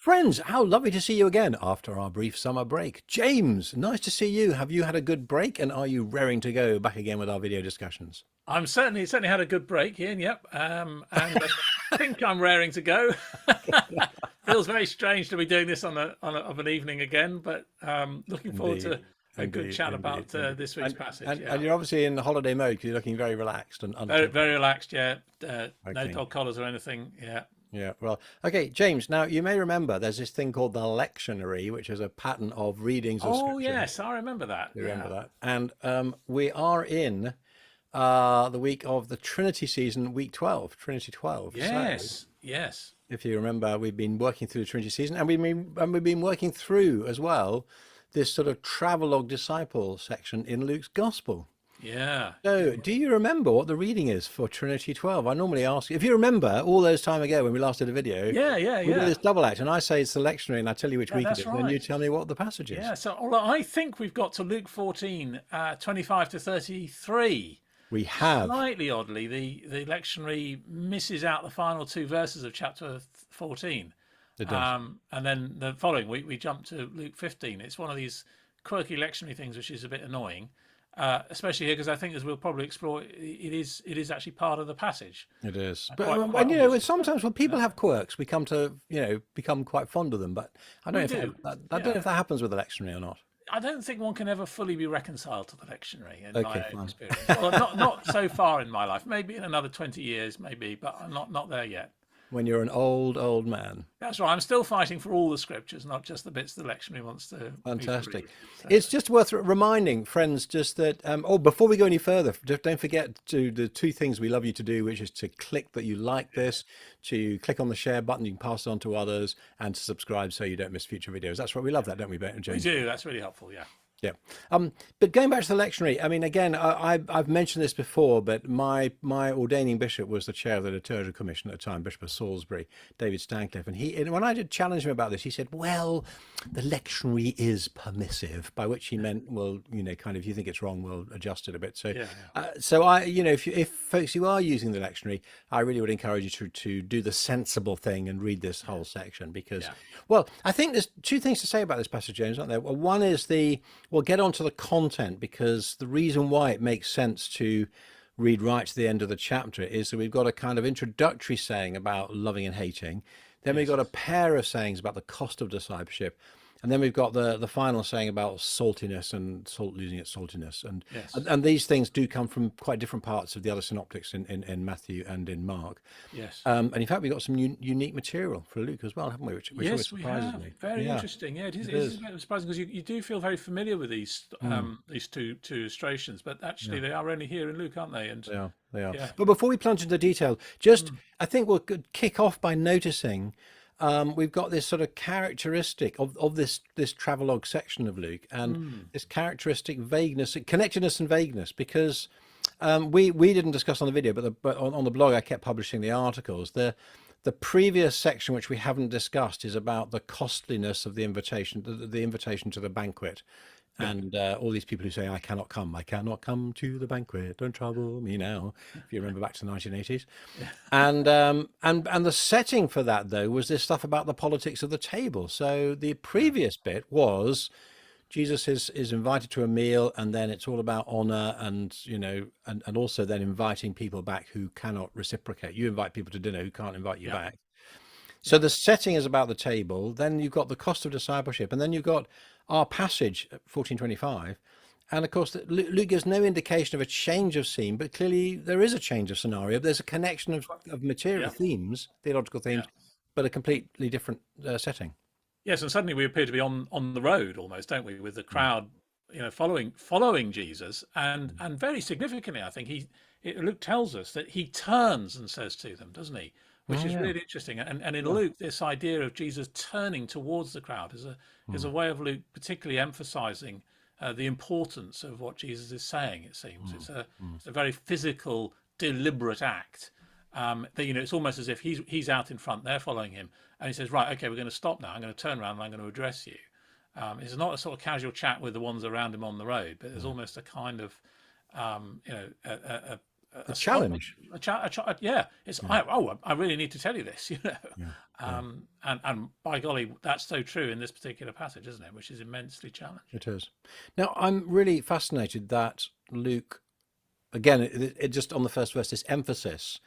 Friends, how lovely to see you again after our brief summer break. James, nice to see you. Have you had a good break and are you raring to go back again with our video discussions? I'm certainly had a good break, Ian. Yep, and I think I'm raring to go. Feels very strange to be doing this of an evening again, but looking forward Indeed, to a good indeed, chat indeed, about indeed. this week's And, passage. and, Yeah, and you're obviously in holiday mode because you're looking very relaxed and very untempered. very relaxed. Yeah, no Okay. dog collars or anything. Yeah. Yeah, well, okay, James, now you may remember there's this thing called the lectionary, which is a pattern of readings of Oh scripture. yes, I remember that. You remember Yeah. that? And we are in the week of the Trinity season, week 12, Trinity 12. So Yes. Yes. if you remember, we've been working through the Trinity season, and we've been working through as well this sort of travelogue disciple section in Luke's Gospel. Yeah. Yeah. So, do you remember what the reading is for Trinity 12? I normally ask if you remember all those time ago when we last did a video. Yeah. Yeah. We do Yeah. this double act, and I say it's the lectionary, and I tell you which Yeah. week it That's is, and then you right. tell me what the passage is. Yeah. So well, I think we've got to Luke 14, 25 to 33. We have. Slightly oddly, the lectionary misses out the final two verses of chapter 14. It does. And then the following week, we jump to Luke 15. It's one of these quirky lectionary things, which is a bit annoying, especially here, because I think, as we'll probably explore, it is actually part of the passage. It is. But Quite and obviously. sometimes when people have quirks, we come to become quite fond of them. But I don't know We if do. I don't know Yeah. if that happens with the lectionary or not. I don't think one can ever fully be reconciled to the lectionary in Okay, my own fine. experience. Well, not so far in my life. Maybe in another 20 years, maybe, but I'm not there yet. When you're an old man. That's right. I'm still fighting for all the scriptures, not just the bits the lectionary wants to me to Fantastic. read. So, It's just worth reminding friends just that, before we go any further, just don't forget to the two things we love you to do, which is to click that you like this, to click on the share button, you can pass it on to others, and to subscribe so you don't miss future videos. That's right. We love that, don't we, we James? do. That's really helpful. Yeah. Yeah. But going back to the lectionary, I mean, again, I've mentioned this before, but my ordaining bishop was the chair of the Liturgical Commission at the time, Bishop of Salisbury, David Stancliffe. And when I did challenge him about this, he said, well, the lectionary is permissive, by which he meant, well, kind of, if you think it's wrong, we'll adjust it a bit. So, Yeah. if folks who are using the lectionary, I really would encourage you to do the sensible thing and read this whole section because, Yeah. well, I think there's two things to say about this passage, James, aren't there? Well, one is we'll get onto the content because the reason why it makes sense to read right to the end of the chapter is that we've got a kind of introductory saying about loving and hating. Then we've Yes. got a pair of sayings about the cost of discipleship. And then we've got the final saying about saltiness and salt losing its saltiness. And, Yes. and and these things do come from quite different parts of the other synoptics in Matthew and in Mark. Yes. And in fact, we've got some unique material for Luke as well, haven't we? Which always Yes, we surprises have. me. Very Yeah, interesting. Yeah, it it is is. a bit surprising because you do feel very familiar with Mm. these two illustrations, but actually Yeah. they are only here in Luke, aren't they? And They are. They are. yeah. But before we plunge into detail, just Mm. I think we'll kick off by noticing we've got this sort of characteristic of this travelogue section of Luke, and Mm. this characteristic vagueness, connectedness, and vagueness. Because we didn't discuss on the video, but on the blog I kept publishing the articles. The previous section, which we haven't discussed, is about the costliness of the invitation, the invitation to the banquet. Yeah. And all these people who say, I cannot come to the banquet, don't trouble me now, if you remember back to the 1980s. And the setting for that, though, was this stuff about the politics of the table. So the Yeah. previous bit was Jesus is invited to a meal, and then it's all about honor and, and also then inviting people back who cannot reciprocate. You invite people to dinner who can't invite you Yeah. back. So Yeah. the setting is about the table. Then you've got the cost of discipleship, and then you've got our passage, 1425. And of course, Luke gives no indication of a change of scene, but clearly there is a change of scenario. There's a connection of material Yeah. themes, theological Yeah. themes, but a completely different setting. Yes, and suddenly we appear to be on the road almost, don't we, with the crowd, following Jesus, and very significantly, I think Luke tells us that he turns and says to them, doesn't he? Which Oh is yeah, really interesting. And in yeah. Luke, this idea of Jesus turning towards the crowd is a way of Luke particularly emphasizing the importance of what Jesus is saying. It seems it's a very physical, deliberate act. It's almost as if he's out in front, they're following him, and he says, "Right, okay, we're going to stop now. I'm going to turn around and I'm going to address you." It's not a sort of casual chat with the ones around him on the road, but there's almost a kind of, A strong, challenge. yeah. It's Yeah, I really need to tell you this, you know. yeah, yeah. And by golly, that's so true in this particular passage, isn't it? Which is immensely challenging. It is. Now, I'm really fascinated that Luke, again, it just on the first verse, this emphasis,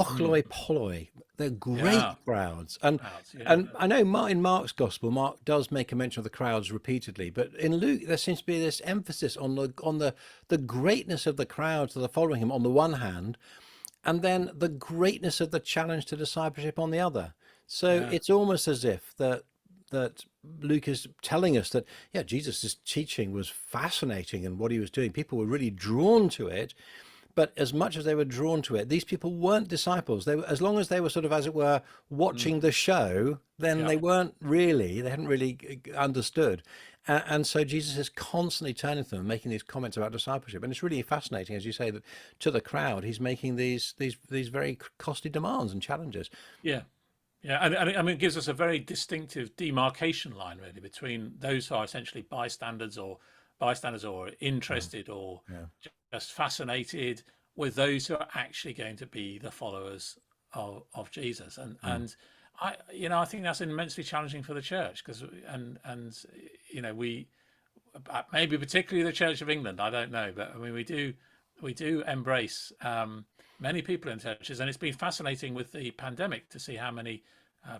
Mm. ochloi polloi, they're great Yeah, crowds. crowds. Yeah, And I know in Mark's gospel, Mark does make a mention of the crowds repeatedly, but in Luke, there seems to be this emphasis on the greatness of the crowds that are following him on the one hand, and then the greatness of the challenge to discipleship on the other. So yeah, it's almost as if that Luke is telling us that, yeah, Jesus' teaching was fascinating and what he was doing, people were really drawn to it. But as much as they were drawn to it, these people weren't disciples. They were, as long as they were sort of, as it were, mm, watching the show, then yeah, they hadn't really understood. And so Jesus is constantly turning to them and making these comments about discipleship. And it's really fascinating, as you say, that to the crowd, he's making these very costly demands and challenges. yeah. Yeah, and I mean, it gives us a very distinctive demarcation line, really, between those who are essentially bystanders or Yeah, interested or yeah, just fascinated, with those who are actually going to be the followers of Jesus. yeah, And I think that's immensely challenging for the church because and we maybe particularly the Church of England, I don't know, but I mean we do embrace many people in churches, and it's been fascinating with the pandemic to see how many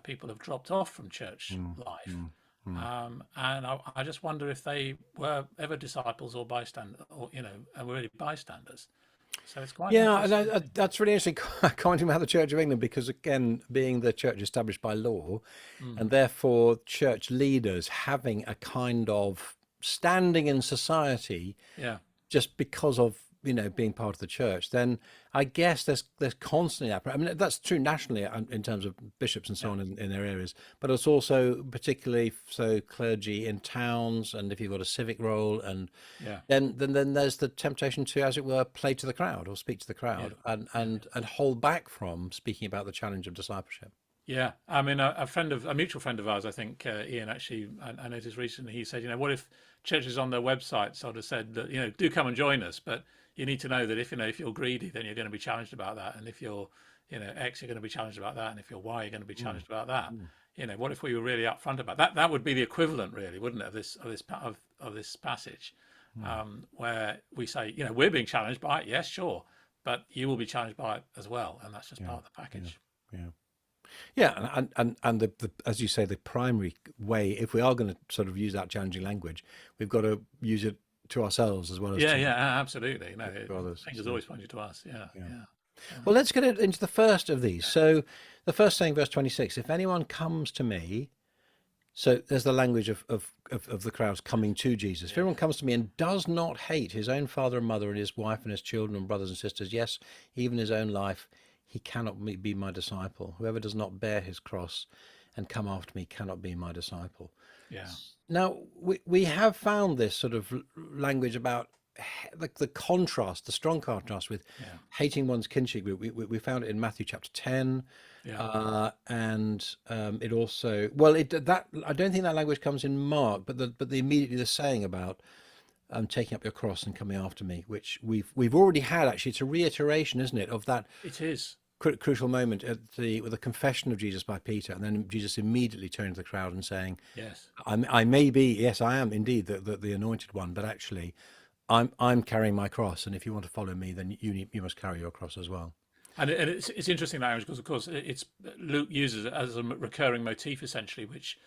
people have dropped off from church mm, life. mm, mm. And I just wonder if they were ever disciples or bystanders, or and were really bystanders. So it's quite Yeah, and interesting. that's really interesting commenting about the Church of England because, again, being the church established by law, Mm, and therefore church leaders having a kind of standing in society yeah, just because of being part of the church, then I guess there's constantly that. I mean, that's true nationally in terms of bishops and so yeah, on in their areas, but it's also particularly so clergy in towns, and if you've got a civic role, and yeah, then there's the temptation to, as it were, play to the crowd or speak to the yeah, crowd, and yeah. and hold back from speaking about the challenge of discipleship. Yeah, I mean, a mutual friend of ours, I think, Ian, actually, I noticed recently, he said, what if churches on their website sort of said that, do come and join us, but you need to know that if you're greedy, then you're going to be challenged about that, and if you're, X, you're going to be challenged about that, and if you're Y, you're going to be Mm, challenged about that. mm, What if we were really upfront about that? That would be the equivalent, really, wouldn't it, of this passage, mm. where we say, we're being challenged by it, yes, sure, but you will be challenged by it as well, and that's just Yeah, part of the yeah, package. yeah. Yeah, and the as you say, the primary way, if we are going to sort of use that challenging language, we've got to use it to ourselves as well as Yeah, yeah, absolutely. No, to others. fingers So always pointed to us. Yeah, yeah. yeah, Well, let's get into the first of these. So the first saying, verse 26, if anyone comes to me, so there's the language of the crowds coming to Jesus. If yeah, anyone comes to me and does not hate his own father and mother and his wife and his children and brothers and sisters, yes, even his own life, he cannot be my disciple. Whoever does not bear his cross and come after me cannot be my disciple. yeah, Now, we have found this sort of language about the contrast, the strong contrast with yeah, hating one's kinship group. We found it in Matthew chapter 10. yeah, And it also, well, that I don't think that language comes in Mark, but the immediately the saying about taking up your cross and coming after me, which we've already had. Actually, it's a reiteration, isn't it, of that it is. crucial moment at with the confession of Jesus by Peter, and then Jesus immediately turning to the crowd and saying, Yes. I may be, yes, I am indeed the anointed one, but actually, I'm carrying my cross, and if you want to follow me, then you must carry your cross as well. And it's interesting that because of course it's Luke uses it as a recurring motif essentially, which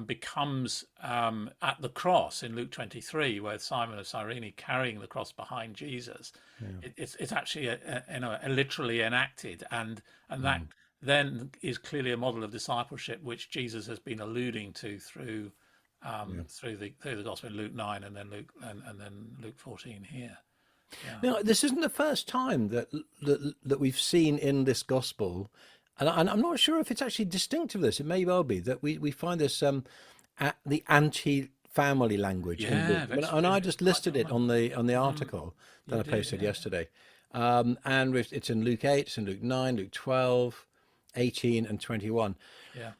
becomes at the cross in Luke 23, where Simon of Cyrene carrying the cross behind Jesus. Yeah. It's actually literally enacted, and that Mm. then is clearly a model of discipleship, which Jesus has been alluding to Yeah. through the gospel in Luke 9 and then Luke 14 here. Yeah. Now, this isn't the first time that we've seen in this gospel, and I'm not sure if it's actually distinct of this. It may well be that we find this the anti-family language in Luke. Yeah, I mean, that's and I true. just Quite listed it common. on the Mm, article that you I did, posted yeah. yesterday, and it's in Luke 8, it's in Luke 9, Luke 12, 18, and 21. Yeah.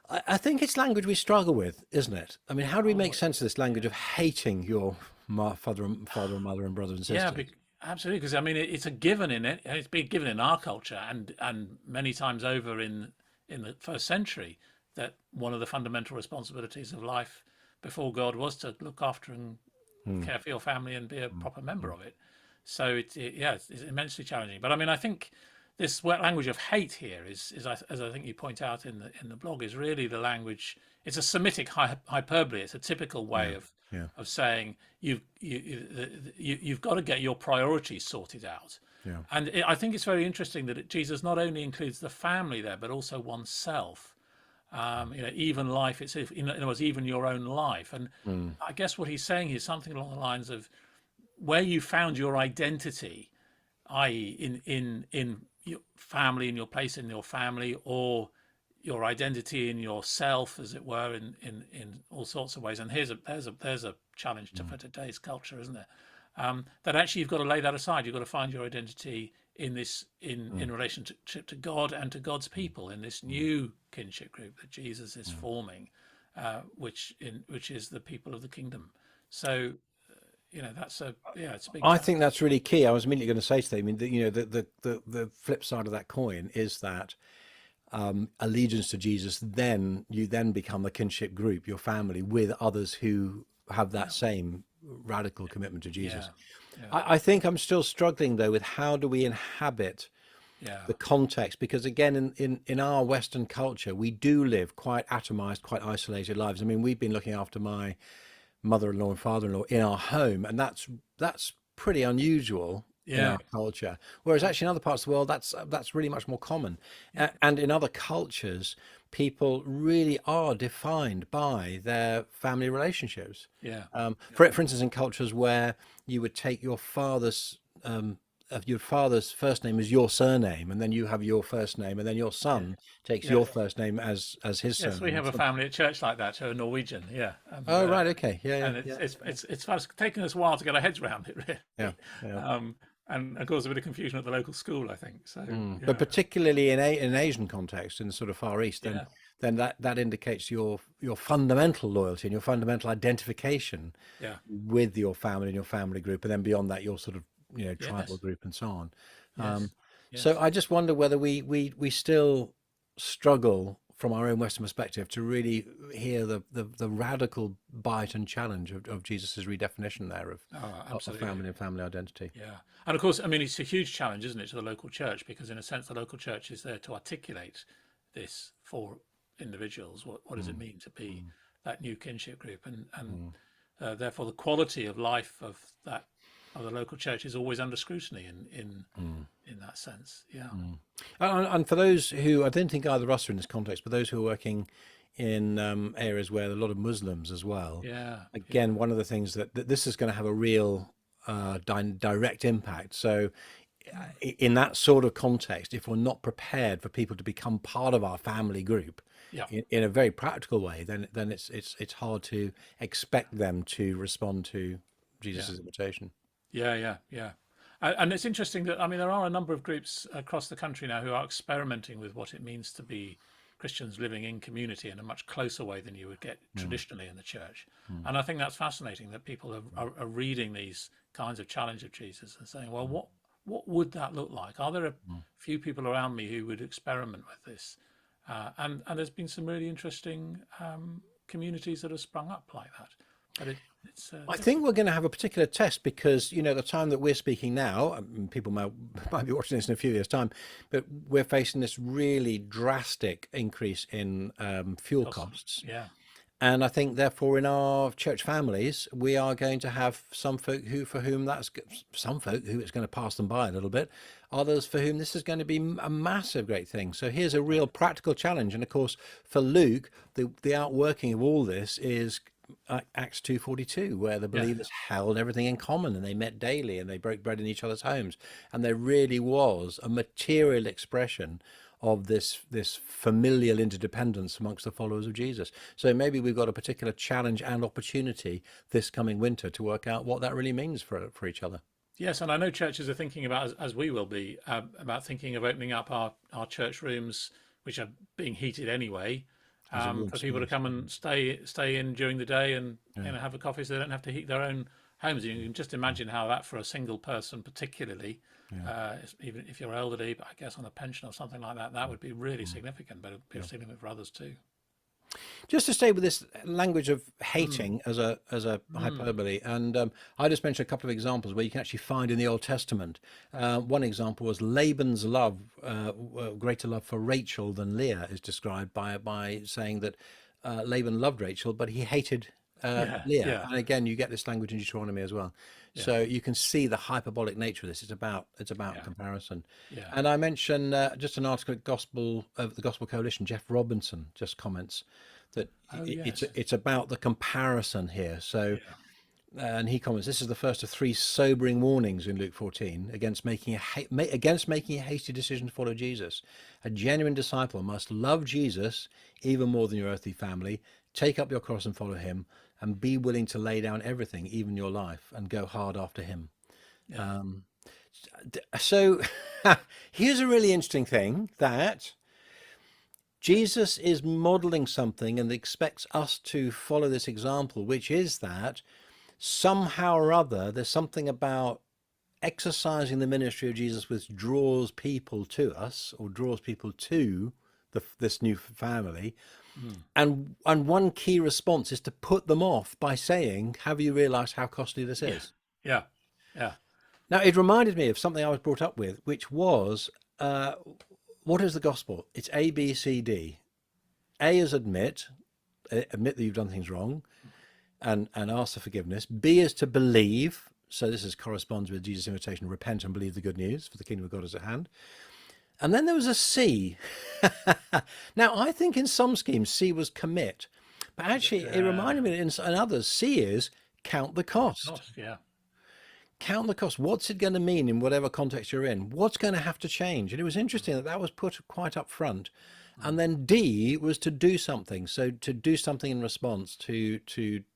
I think it's language we struggle with, isn't it? I mean, how do we make Oh, sense of this language yeah. of hating your father and mother and brothers and Yeah, sisters? Absolutely, because I mean it's a given in it, and it's been given in our culture, and many times over in the first century, that one of the fundamental responsibilities of life before God was to look after and Mm, care for your family and be a mm, proper member mm. of it. So yeah, it's immensely challenging. But I mean, I think this language of hate here as I think you point out in the blog, is really the language. It's a Semitic hyperbole. It's a typical way Yeah, yeah, of saying you've got to get your priorities sorted out. yeah, And I think it's very interesting that Jesus not only includes the family there, but also oneself. Even life itself. In other words, even your own life. And mm, I guess what he's saying is something along the lines of where you found your identity, i.e., in your family, in your place in your family, or your identity in yourself, as it were, in all sorts of ways. And there's a challenge mm, for today's culture, isn't it? That actually you've got to lay that aside. You've got to find your identity in this in mm, relationship to God and to God's people in this mm, new kinship group that Jesus is mm. forming, which is the people of the kingdom. So that's it's a big I challenge. think that's really key. I was immediately going to say to them, I mean, the flip side of that coin is that allegiance to Jesus, then you then become a kinship group, your family, with others who have that Yeah, same radical commitment to yeah, Jesus. yeah, I think I'm still struggling though with how do we inhabit yeah, the context, because again in our Western culture we do live quite atomized, quite isolated lives. I mean, we've been looking after my mother-in-law and father-in-law in our home, and that's pretty unusual in yeah. our culture, whereas actually in other parts of the world that's really much more common. And in other cultures people really are defined by their family relationships. Yeah, For instance, in cultures where you would take your father's first name as your surname, and then you have your first name, and then your yeah, son takes your yes, first name as his yes. We surname. have a family at church like that, who are Norwegian. Yeah, Oh, right, okay, yeah, yeah, and yeah, it's taken us a while to get our heads around it, yeah, really, yeah. and caused a bit of confusion at the local school, I think. So Mm. But yeah, particularly in an Asian context, in the sort of Far East, yeah, then that indicates your fundamental loyalty and your fundamental identification yeah, with your family and your family group, and then beyond that, your sort of tribal yes, group and so on. Um, yes, so yes. I just wonder whether we still struggle from our own Western perspective to really hear the radical bite and challenge of Jesus's redefinition there Oh, of absolutely. family and family identity. Yeah. And of course, I mean, it's a huge challenge, isn't it, to the local church? Because in a sense, the local church is there to articulate this for individuals. What does it Mm, mean to be mm, that new kinship group? And mm, therefore, the quality of life of the local church is always under scrutiny mm. in that sense. Yeah. Mm. And for those who, I don't think either of us are in this context, but those who are working in areas where there are a lot of Muslims as well, Yeah. Yeah. again, one of the things that this is going to have a real direct impact. So, in that sort of context, if we're not prepared for people to become part of our family group Yeah. in a very practical way, then it's hard to expect them to respond to Yeah. Jesus's invitation. Yeah. Yeah. Yeah. And it's interesting that, I mean, there are a number of groups across the country now who are experimenting with what it means to be Christians living in community in a much closer way than you would get Mm, traditionally in the church. mm, And I think that's fascinating that people are reading these kinds of challenge of Jesus and saying, well, mm, what would that look like? Are there a mm. few people around me who would experiment with this? And there's been some really interesting communities that have sprung up like that. But it's I think different. we're going to have a particular test because, the time that we're speaking now, people might be watching this in a few years' time, but we're facing this really drastic increase in fuel Awesome. costs. Yeah. And I think, therefore, in our church families, we are going to have some folk for whom some folk who it's going to pass them by a little bit, others for whom this is going to be a massive, great thing. So here's a Yeah. real practical challenge. And of course, for Luke, the outworking of all this is Acts 2:42, where the Yeah. believers held everything in common and they met daily and they broke bread in each other's homes. And there really was a material expression of this familial interdependence amongst the followers of Jesus. So maybe we've got a particular challenge and opportunity this coming winter to work out what that really means for each other. Yes, and I know churches are thinking about, as we will be, about thinking of opening up our church rooms, which are being heated anyway, As a warm for people to space. come and stay in during the day and Yeah. have a coffee, so they don't have to heat their own homes. You can just imagine how that for a single person, particularly, even if you're elderly, but I guess on a pension or something like that, that would be really significant. But it would be significant for others too. Just to stay with this language of Mm, hating as a mm, hyperbole, and I just mentioned a couple of examples where you can actually find in the Old Testament. One example was Laban's love, greater love for Rachel than Leah, is described by saying that Laban loved Rachel, but he hated yeah, Leah. yeah, And again, you get this language in Deuteronomy as well. yeah, So you can see the hyperbolic nature of this. It's about yeah, comparison. yeah. And I mentioned just an article at Gospel of the Gospel Coalition. Jeff Robinson just comments that Oh it's yes, it's about the comparison here. So, yeah, and he comments, this is the first of three sobering warnings in Luke 14 against making a hasty decision to follow Jesus. A genuine disciple must love Jesus even more than your earthly family, take up your cross and follow him, and be willing to lay down everything, even your life, and go hard after him. yeah, So here's a really interesting thing, that Jesus is modeling something and expects us to follow this example, which is that somehow or other there's something about exercising the ministry of Jesus which draws people to us, or draws people to this new family. mm, And one key response is to put them off by saying, have you realized how costly this yeah, is? yeah, yeah, Now, it reminded me of something I was brought up with, which was, uh, what is the gospel? It's A, B, C, D. A is admit that you've done things wrong and ask for forgiveness. B is to believe. So this corresponds with Jesus' invitation: repent and believe the good news, for the kingdom of God is at hand. And then there was a C. Now, I think in some schemes C was commit, but actually it reminded me in others C is count the cost. cost, yeah, Count the cost. What's it going to mean in whatever context you're in? What's going to have to change? And it was interesting that was put quite up front. mm, And then D was to do something. So to do something in response, to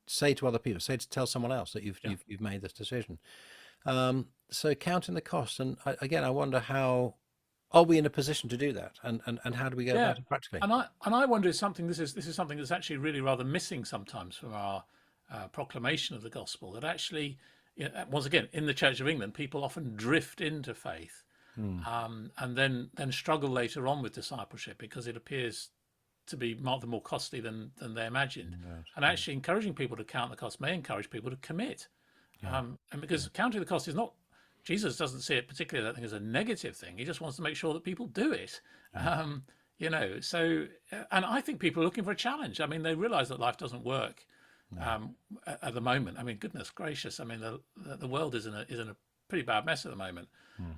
say to other people, say to tell someone else that yeah. you've made this decision. So counting the cost. And again, I wonder, how are we in a position to do that? And how do we go Yeah, about it practically? and I wonder, if something this is something that's actually really rather missing sometimes from our proclamation of the gospel. That actually, once again, in the Church of England, people often drift into faith, Hmm. and then struggle later on with discipleship because it appears to be more costly than they imagined. Yes, And yes, actually, encouraging people to count the cost may encourage people to commit. yeah, And yeah, because counting the cost is not, Jesus doesn't see it particularly, I think, as a negative thing. He just wants to make sure that people do it. yeah, So, and I think people are looking for a challenge. I mean, they realize that life doesn't work no, at the moment. I mean, goodness gracious. I mean, the world is in a pretty bad mess at the moment. hmm,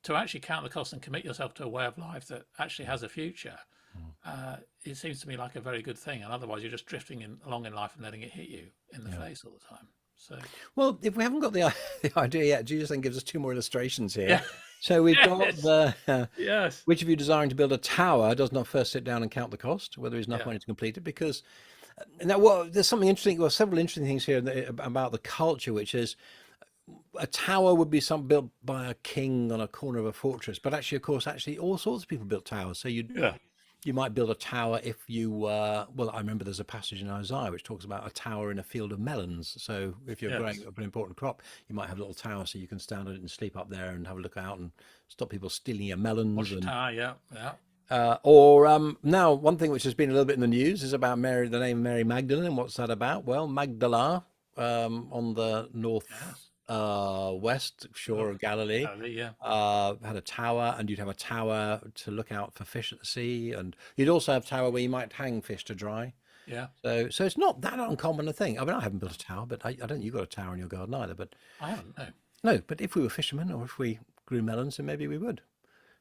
To actually count the cost and commit yourself to a way of life that actually has a future, hmm, it seems to me like a very good thing. And otherwise, you're just drifting along in life and letting it hit you in the yeah. face all the time. So, Well, if we haven't got the idea yet, Jesus then gives us two more illustrations here. yeah, So we've got yes, the yes, which of you desiring to build a tower does not first sit down and count the cost, whether he's enough yeah, money to complete it? Because now, well, there's something interesting. Well, several interesting things here about the culture, which is a tower would be some built by a king on a corner of a fortress, but actually, of course, actually, all sorts of people built towers. So yeah, you might build a tower if you well, I remember there's a passage in Isaiah which talks about a tower in a field of melons. So if you're growing yes. up an important crop, you might have a little tower so you can stand on it and sleep up there and have a look out and stop people stealing your melons. And Watchtower, yeah, yeah, or now one thing which has been a little bit in the news is about Mary, the name Mary Magdalene. And what's that about? Well, Magdala, on the north yes. west shore North of Galilee, Galilee, yeah, had a tower, and you'd have a tower to look out for fish at the sea, and you'd also have a tower where you might hang fish to dry. yeah. So it's not that uncommon a thing. I mean, I haven't built a tower, but I don't think you've got a tower in your garden either. But I haven't, no. no, but if we were fishermen, or if we grew melons, then maybe we would.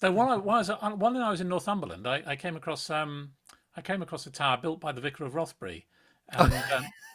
So one when I was in Northumberland, I came across a tower built by the Vicar of Rothbury, and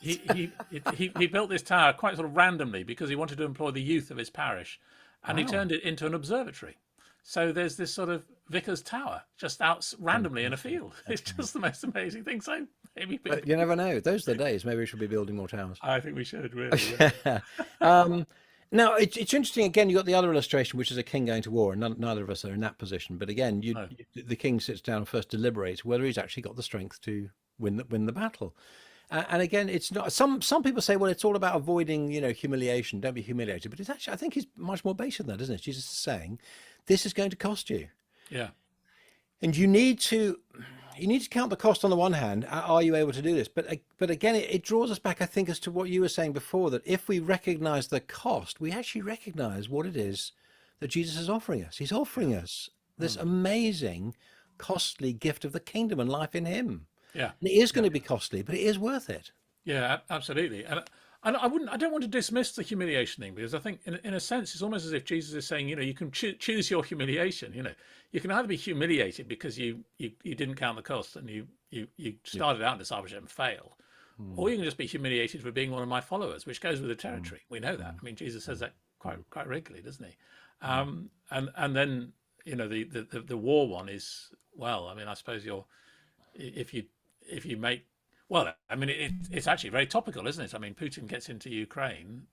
he built this tower quite sort of randomly because he wanted to employ the youth of his parish, and he Wow. turned it into an observatory. So there's this sort of vicar's tower just out randomly in a Fantastic. field. It's Okay. just the most amazing thing. So maybe But you never know. Those are the days. Maybe we should be building more towers. I think we should really. Yeah. um, Now it's interesting. Again, you got the other illustration, which is a king going to war, and neither of us are in that position. But again, No. the king sits down and first deliberates whether he's actually got the strength to win the battle. And again, it's not. Some people say, well, it's all about avoiding, humiliation. Don't be humiliated. But it's actually, I think, it's much more basic than that, isn't it? Jesus is saying, this is going to cost you, Yeah. and you need to count the cost on the one hand. Are you able to do this? But again, it draws us back, I think, as to what you were saying before, that if we recognize the cost, we actually recognize what it is that Jesus is offering us. He's offering us this amazing, costly gift of the kingdom and life in Him. Yeah. And it is going to be costly, but it is worth it. Yeah, absolutely. And I don't want to dismiss the humiliation thing, because I think in a sense it's almost as if Jesus is saying, you can choose your humiliation. You can either be humiliated because you didn't count the cost and you started out in discipleship and failed, or you can just be humiliated for being one of my followers, which goes with the territory. We know that. I mean, Jesus says that quite regularly, doesn't he? And then the war one is, well, I mean, I suppose if you make, well, I mean, it's actually very topical, isn't it? I mean, Putin gets into Ukraine.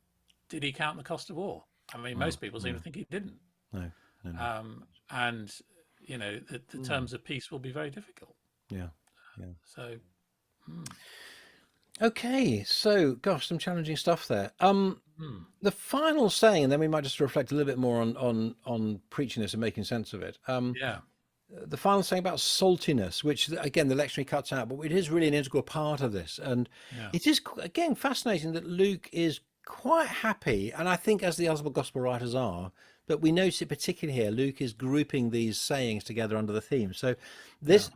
Did he count the cost of war? I mean, most people seem to think he didn't. No, no. And the terms of peace will be very difficult. Yeah, yeah. So Okay, so gosh, some challenging stuff there. The final saying, and then we might just reflect a little bit more on preaching this and making sense of it. yeah, The final saying about saltiness, which again the lectionary cuts out, but it is really an integral part of this. And yeah, it is again fascinating that Luke is quite happy, and I think as the other gospel writers are, but we notice it particularly here. Luke is grouping these sayings together under the theme. So this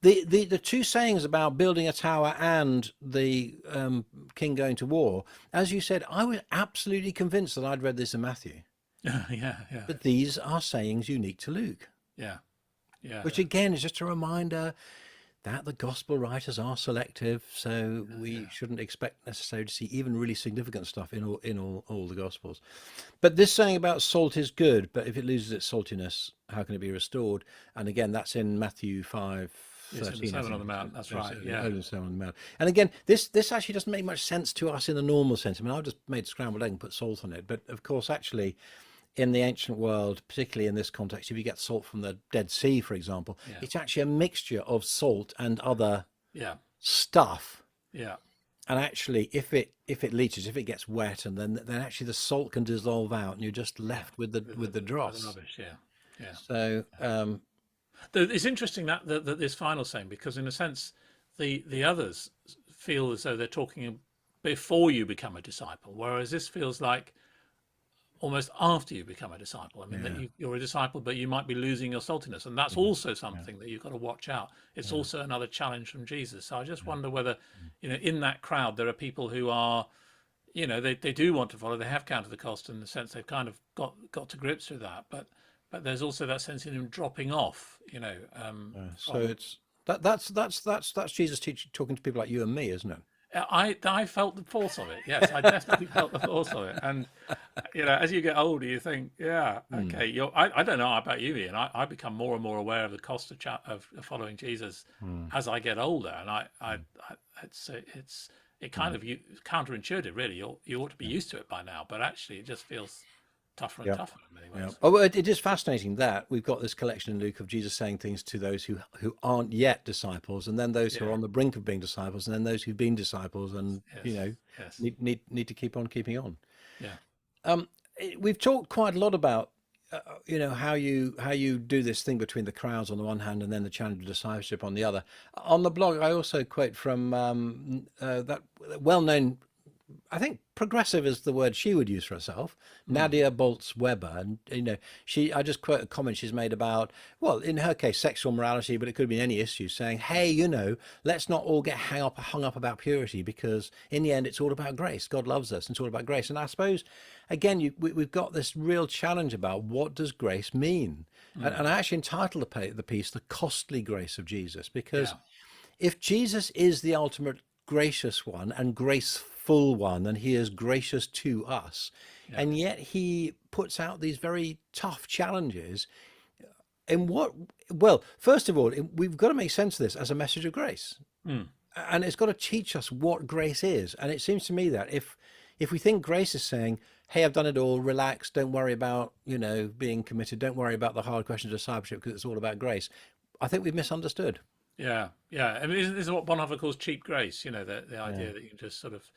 the two sayings about building a tower and the king going to war, as you said, I was absolutely convinced that I'd read this in Matthew, yeah, yeah, but these are sayings unique to Luke. yeah, yeah, Which again is just a reminder that the gospel writers are selective, so we shouldn't expect necessarily to see even really significant stuff in all the gospels. But this saying about salt is good, but if it loses its saltiness, how can it be restored? And again, that's in Matthew 5. It's in the Sermon on the Mount. That's right. Yeah, The Sermon on the Mount. And again, this actually doesn't make much sense to us in the normal sense. I mean, I just made scrambled egg and put salt on it, but of course, actually, in the ancient world, particularly in this context, if you get salt from the Dead Sea, for example, it's actually a mixture of salt and other yeah, stuff. yeah, And actually, if it leaches, if it gets wet, and then actually the salt can dissolve out, and you're just left with the dross. rubbish. Yeah, yeah. So It's interesting that this final saying, because in a sense, the others feel as though they're talking before you become a disciple, whereas this feels like almost after you become a disciple. I mean, that you're a disciple, but you might be losing your saltiness, and that's also something that you've got to watch out. It's also another challenge from Jesus. So I just wonder whether, in that crowd there are people who are, they do want to follow. They have counted the cost in the sense they've kind of got to grips with that, but there's also that sense in him dropping off. so it's that's Jesus talking to people like you and me, isn't it? I felt the force of it. Yes, I definitely felt the force of it. And as you get older, you think, yeah, okay. I don't know about you, Ian. I become more and more aware of the cost of following Jesus as I get older, and it kind of counterintuitive, really. You ought to be used to it by now, but actually, it just feels tougher and tougher in many ways. Oh, well, it is fascinating that we've got this collection in Luke of Jesus saying things to those who aren't yet disciples, and then those who are on the brink of being disciples, and then those who've been disciples, and Yes. need to keep on keeping on. Yeah. We've talked quite a lot about how you do this thing between the crowds on the one hand and then the challenge of discipleship on the other. On the blog, I also quote from that well-known, I think progressive is the word she would use for herself, Nadia Bolz-Weber. And, I just quote a comment she's made about, well, in her case, sexual morality, but it could have been any issue, saying, hey, let's not all get hung up about purity, because in the end, it's all about grace. God loves us, and it's all about grace. And I suppose, again, we've got this real challenge about what does grace mean? And I actually entitled the piece, The Costly Grace of Jesus, because if Jesus is the ultimate gracious one and graceful one, and he is gracious to us, and yet he puts out these very tough challenges, first of all, we've got to make sense of this as a message of grace, and it's got to teach us what grace is. And it seems to me that if we think grace is saying, hey, I've done it all, relax, don't worry about being committed, don't worry about the hard questions of discipleship because it's all about grace, I think we've misunderstood. Yeah, yeah. I mean, isn't this what Bonhoeffer calls cheap grace? You know, the Yeah. idea that you can just sort of.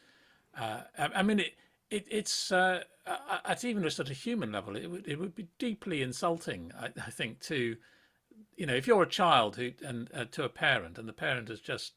I mean, it's at even a sort of human level, it would be deeply insulting, I think, to if you're a child who and to a parent, and the parent has just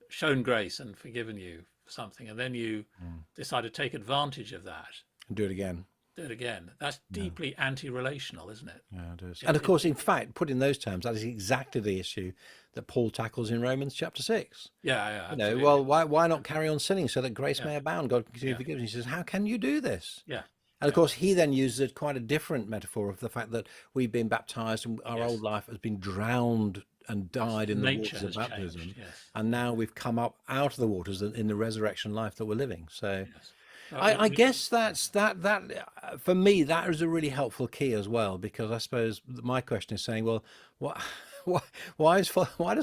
shown grace and forgiven you for something, and then you Mm. decide to take advantage of that, And do it again. do it again. That's Yeah. deeply anti-relational, isn't it? Yeah, it is. It, And of it, course, in fact, put in those terms, that is exactly the issue that Paul tackles in Romans chapter 6. yeah, yeah, You know, absolutely. well, why not carry on sinning so that grace Yeah, may abound? God can continue yeah, to forgive. And he says, how can you do this? yeah, And of yeah. course, he then uses quite a different metaphor of the fact that we've been baptized and our old Yes, life has been drowned and died in the nature waters of has changed. baptism. Yes, And now we've come up out of the waters in the resurrection life that we're living. So yes. I guess that for me, that is a really helpful key as well, because I suppose my question is saying, well, what, why does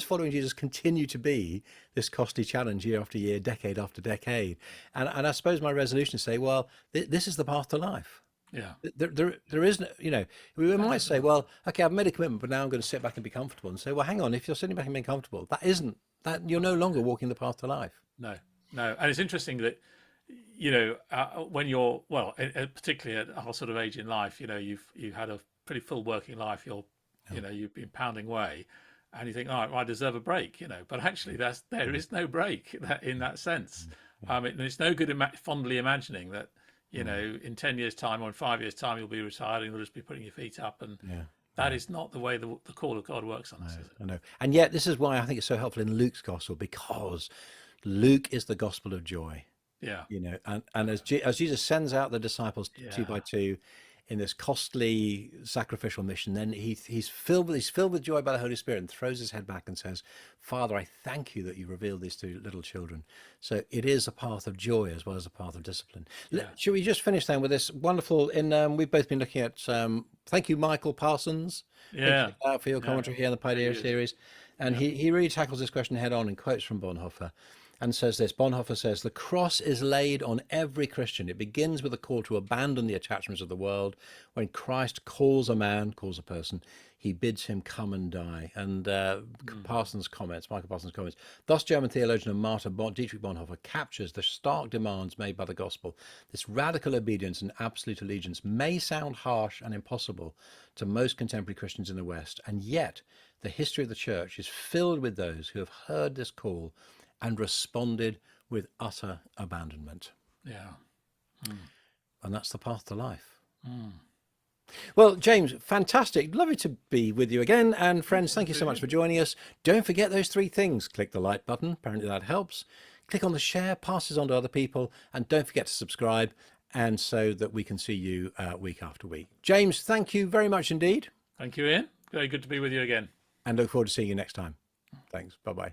following Jesus continue to be this costly challenge year after year, decade after decade? And I suppose my resolution is say, well, this is the path to life. Yeah, There is no, we might say, well, okay, I've made a commitment, but now I'm going to sit back and be comfortable, and say, well, hang on, if you're sitting back and being comfortable, that you're no longer walking the path to life. no, no. And it's interesting that when you're well, particularly at our sort of age in life, you've had a pretty full working life. You've been pounding away, and you think, all right, well, I deserve a break, But actually, there is no break in that sense. And it's no good fondly imagining that, in 10 years' time or in 5 years' time, you'll be retired and you'll just be putting your feet up. And Yeah. that is not the way the call of God works on us, is it? I know. And yet, this is why I think it's so helpful in Luke's gospel, because Luke is the gospel of joy. Yeah, And as Jesus sends out the disciples two yeah, by two in this costly sacrificial mission, then he's filled with joy by the Holy Spirit and throws his head back and says, Father, I thank you that you revealed this to little children. So it is a path of joy as well as a path of discipline. yeah, Should we just finish then with this wonderful we've both been looking at thank you, Michael Parsons. yeah, For your yeah. commentary here on the Very Pioneer good. series. And Yeah, he really tackles this question head on and quotes from Bonhoeffer and says this. Bonhoeffer says, the cross is laid on every Christian. It begins with a call to abandon the attachments of the world. When Christ calls a person, he bids him come and die. And Michael Parsons' comments, thus German theologian and martyr Dietrich Bonhoeffer captures the stark demands made by the gospel. This radical obedience and absolute allegiance may sound harsh and impossible to most contemporary Christians in the West, and yet the history of the church is filled with those who have heard this call and responded with utter abandonment. yeah. And that's the path to life. Mm. Well, James, fantastic. Lovely to be with you again. And friends, thank you so much for joining us. Don't forget those three things. Click the like button. Apparently that helps. Click on the share, pass this on to other people. And don't forget to subscribe, and so that we can see you week after week. James, thank you very much indeed. Thank you, Ian. Very good to be with you again. And look forward to seeing you next time. Thanks. Bye-bye.